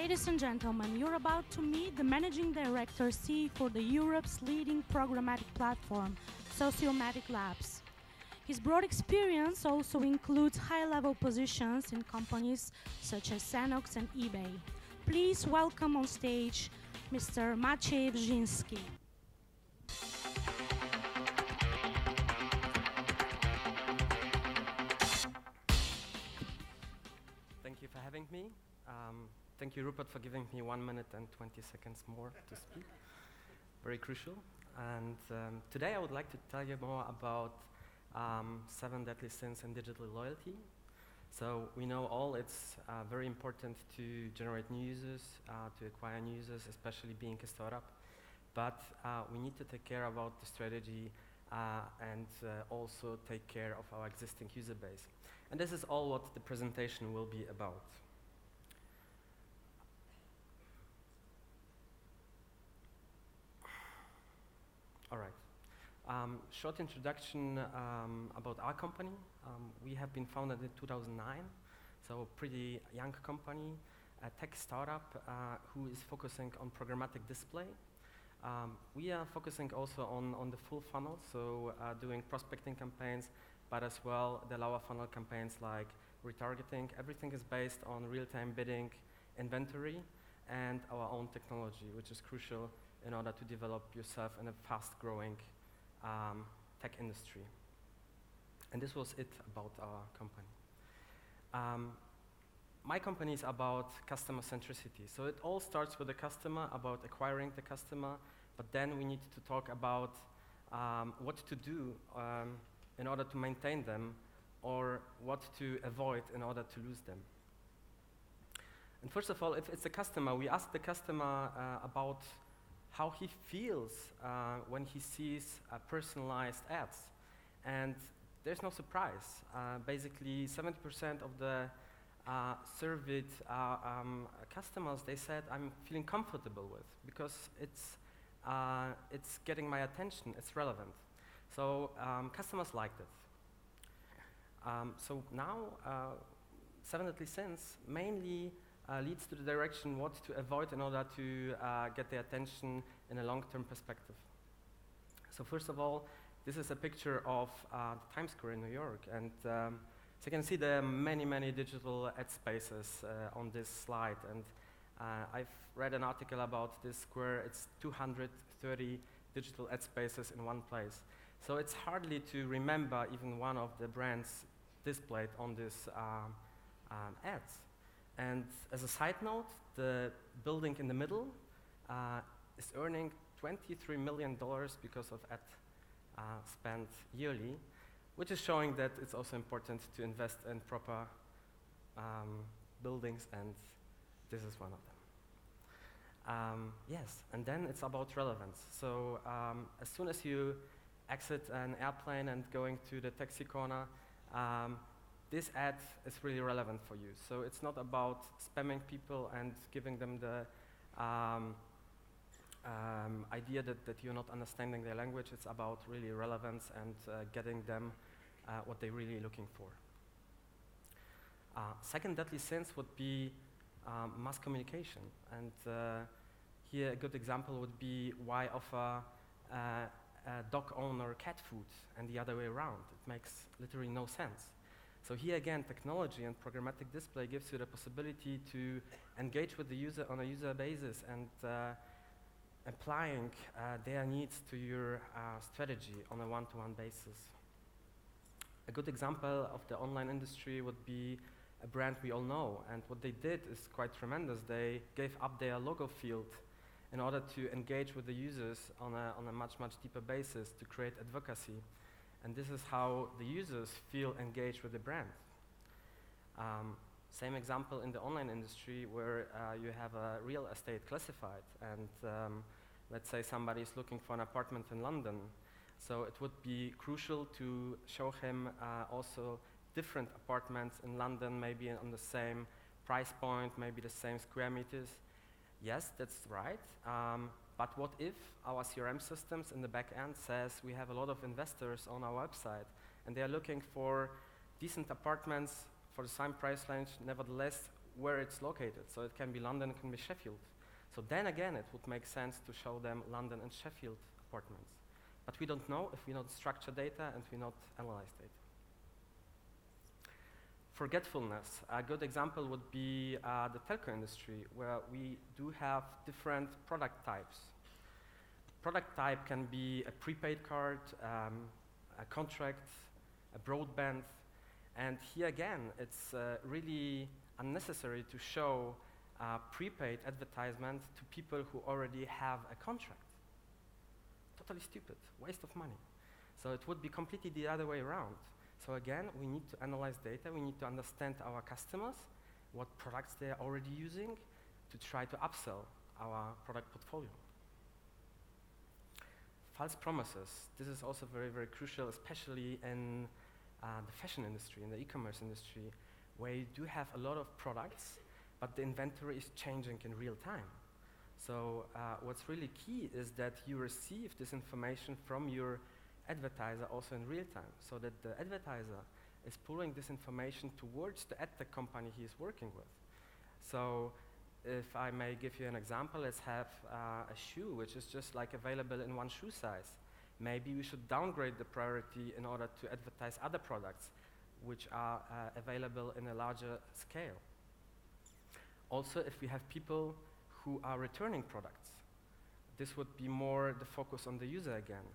Ladies and gentlemen, you're about to meet the Managing Director CEE for the Europe's leading programmatic platform, Sociomantic Labs. His broad experience also includes high-level positions in companies such as Sanox and eBay. Please welcome on stage Mr. Maciej Wyszynski. Thank you for having me. Thank you, Rupert, for giving me 1 minute and 20 seconds more to speak. Very crucial. And today I would like to tell you more about 7 deadly sins in digital loyalty. So we know all it's very important to generate new users, to acquire new users, especially being a startup. But we need to take care about the strategy and also take care of our existing user base. And this is all what the presentation will be about. All right. Short introduction about our company. We have been founded in 2009, so a pretty young company, a tech startup who is focusing on programmatic display. We are focusing also on the full funnel, so doing prospecting campaigns, but as well the lower funnel campaigns like retargeting. Everything is based on real-time bidding, inventory, and our own technology, which is crucial in order to develop yourself in a fast-growing tech industry. And this was it about our company. My company is about customer centricity. So it all starts with the customer, about acquiring the customer, but then we need to talk about what to do in order to maintain them, or what to avoid in order to lose them. And first of all, if it's a customer, we ask the customer about how he feels when he sees personalized ads. And there's no surprise. Basically, 70% of the surveyed customers, they said, I'm feeling comfortable with, because it's getting my attention, it's relevant. So customers liked it. So now, 7 deadly sins mainly leads to the direction what to avoid in order to get the attention in a long-term perspective. So first of all, this is a picture of Times Square in New York, and so you can see there are many, many digital ad spaces on this slide, and I've read an article about this square. It's 230 digital ad spaces in one place. So it's hardly to remember even one of the brands displayed on this ads. And as a side note, the building in the middle is earning $23 million because of ad spend yearly, which is showing that it's also important to invest in proper buildings, and this is one of them. Yes, and then it's about relevance. So as soon as you exit an airplane and going to the taxi corner, this ad is really relevant for you. So it's not about spamming people and giving them the idea that you're not understanding their language. It's about really relevance and getting them what they're really looking for. Second deadly sins would be mass communication. And here a good example would be why offer a dog owner cat food and the other way around. It makes literally no sense. So here again, technology and programmatic display gives you the possibility to engage with the user on a user basis and applying their needs to your strategy on a one-to-one basis. A good example of the online industry would be a brand we all know, and what they did is quite tremendous. They gave up their logo field in order to engage with the users on a much, much deeper basis to create advocacy. And this is how the users feel engaged with the brand. Same example in the online industry where you have a real estate classified, and let's say somebody is looking for an apartment in London. So it would be crucial to show him also different apartments in London, maybe on the same price point, maybe the same square meters. Yes, that's right. But what if our CRM systems in the back end says we have a lot of investors on our website and they are looking for decent apartments for the same price range, nevertheless where it's located. So it can be London, it can be Sheffield. So then again, it would make sense to show them London and Sheffield apartments. But we don't know if we not structure data and we not analyze data. Forgetfulness. A good example would be the telco industry, where we do have different product types. Product type can be a prepaid card, a contract, a broadband, and here again, it's really unnecessary to show prepaid advertisement to people who already have a contract. Totally stupid, waste of money. So it would be completely the other way around. So again, we need to analyze data, we need to understand our customers, what products they are already using, to try to upsell our product portfolio. False promises. This is also very, very crucial, especially in the fashion industry, in the e-commerce industry, where you do have a lot of products, but the inventory is changing in real time. So what's really key is that you receive this information from your advertiser also in real time, so that the advertiser is pulling this information towards the ad tech company he is working with. So if I may give you an example, let's have a shoe which is just like available in one shoe size. Maybe we should downgrade the priority in order to advertise other products which are available in a larger scale. Also, if we have people who are returning products, this would be more the focus on the user again.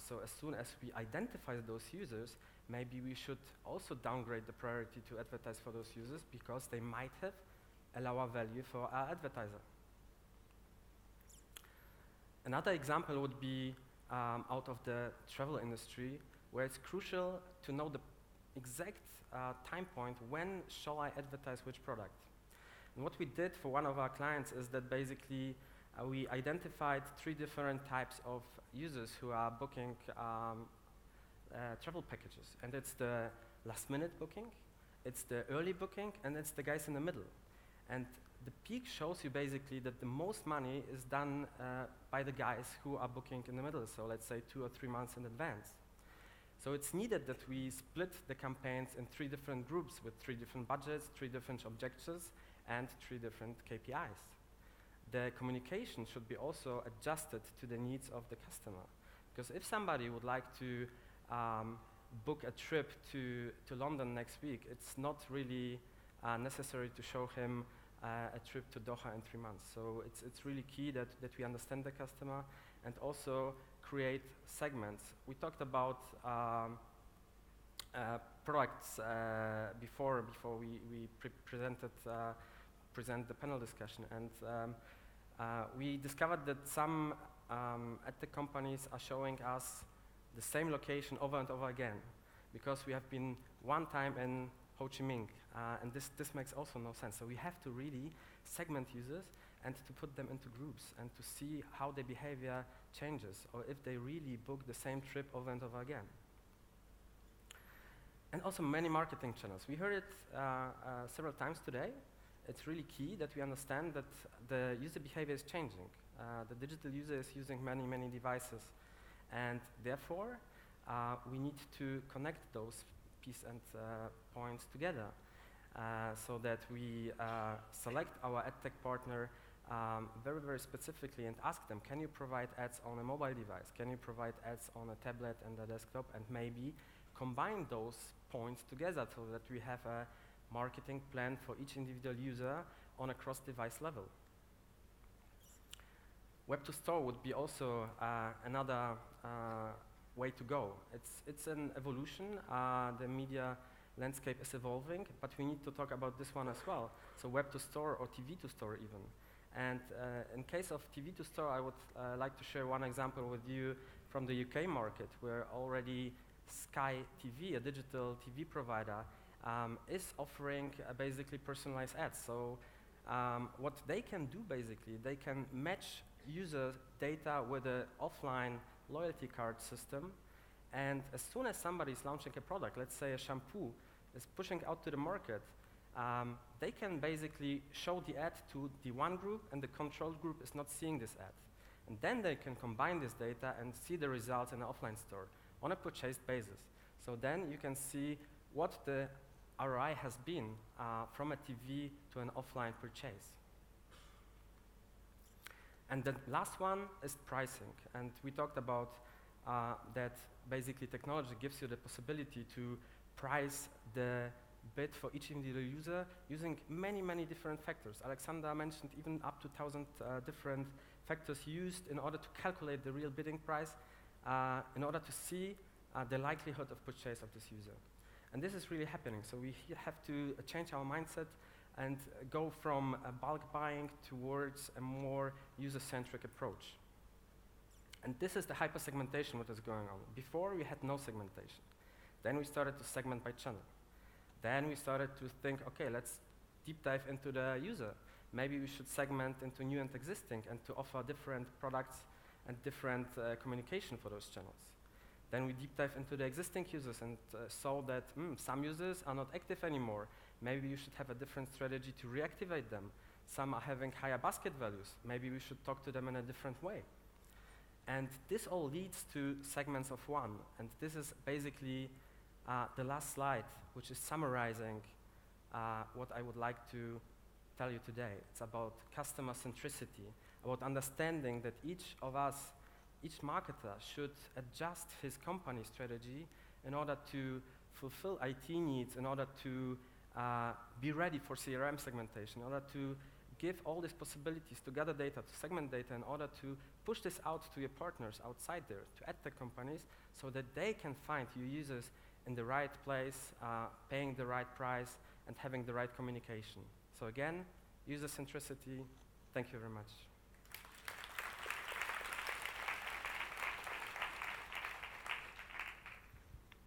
So as soon as we identify those users, maybe we should also downgrade the priority to advertise for those users because they might have a lower value for our advertiser. Another example would be out of the travel industry, where it's crucial to know the exact time point when shall I advertise which product. And what we did for one of our clients is that basically we identified 3 different types of users who are booking travel packages. And it's the last minute booking, it's the early booking, and it's the guys in the middle. And the peak shows you basically that the most money is done by the guys who are booking in the middle, so let's say 2 or 3 months in advance. So it's needed that we split the campaigns in 3 different groups with 3 different budgets, 3 different objectives, and 3 different KPIs. The communication should be also adjusted to the needs of the customer. Because if somebody would like to book a trip to London next week, it's not really necessary to show him a trip to Doha in 3 months. So it's really key that we understand the customer and also create segments. We talked about products before we present the panel discussion, and we discovered that some ad tech companies are showing us the same location over and over again because we have been one time in Ho Chi Minh, and this makes also no sense. So we have to really segment users and to put them into groups and to see how their behavior changes or if they really book the same trip over and over again. And also many marketing channels. We heard it several times today. It's really key that we understand that the user behavior is changing. The digital user is using many, many devices, and therefore we need to connect those pieces and points together so that we select our ad tech partner very, very specifically and ask them, can you provide ads on a mobile device? Can you provide ads on a tablet and a desktop? And maybe combine those points together so that we have a marketing plan for each individual user on a cross-device level. Web to store would be also another way to go. It's an evolution. The media landscape is evolving, but we need to talk about this one as well. So web to store or TV to store even. And in case of TV to store, I would like to share one example with you from the UK market, where already Sky TV, a digital TV provider, is offering basically personalized ads. So what they can do basically, they can match user data with an offline loyalty card system, and as soon as somebody is launching a product, let's say a shampoo, is pushing out to the market, they can basically show the ad to the one group, and the control group is not seeing this ad. And then they can combine this data and see the results in an offline store on a purchased basis. So then you can see what the ROI has been from a TV to an offline purchase. And the last one is pricing. And we talked about that basically technology gives you the possibility to price the bid for each individual user using many, many different factors. Alexander mentioned even up to 1,000 different factors used in order to calculate the real bidding price in order to see the likelihood of purchase of this user. And this is really happening. So we have to change our mindset and go from bulk buying towards a more user-centric approach. And this is the hyper-segmentation what is going on. Before, we had no segmentation. Then we started to segment by channel. Then we started to think, okay, let's deep dive into the user. Maybe we should segment into new and existing and to offer different products and different communication for those channels. Then we deep dive into the existing users and saw that some users are not active anymore. Maybe you should have a different strategy to reactivate them. Some are having higher basket values. Maybe we should talk to them in a different way. And this all leads to segments of one. And this is basically the last slide, which is summarizing what I would like to tell you today. It's about customer centricity, about understanding that each of us, each marketer should adjust his company strategy in order to fulfill IT needs, in order to be ready for CRM segmentation, in order to give all these possibilities to gather data, to segment data, in order to push this out to your partners outside there, to ad tech companies, so that they can find your users in the right place, paying the right price, and having the right communication. So again, user centricity. Thank you very much.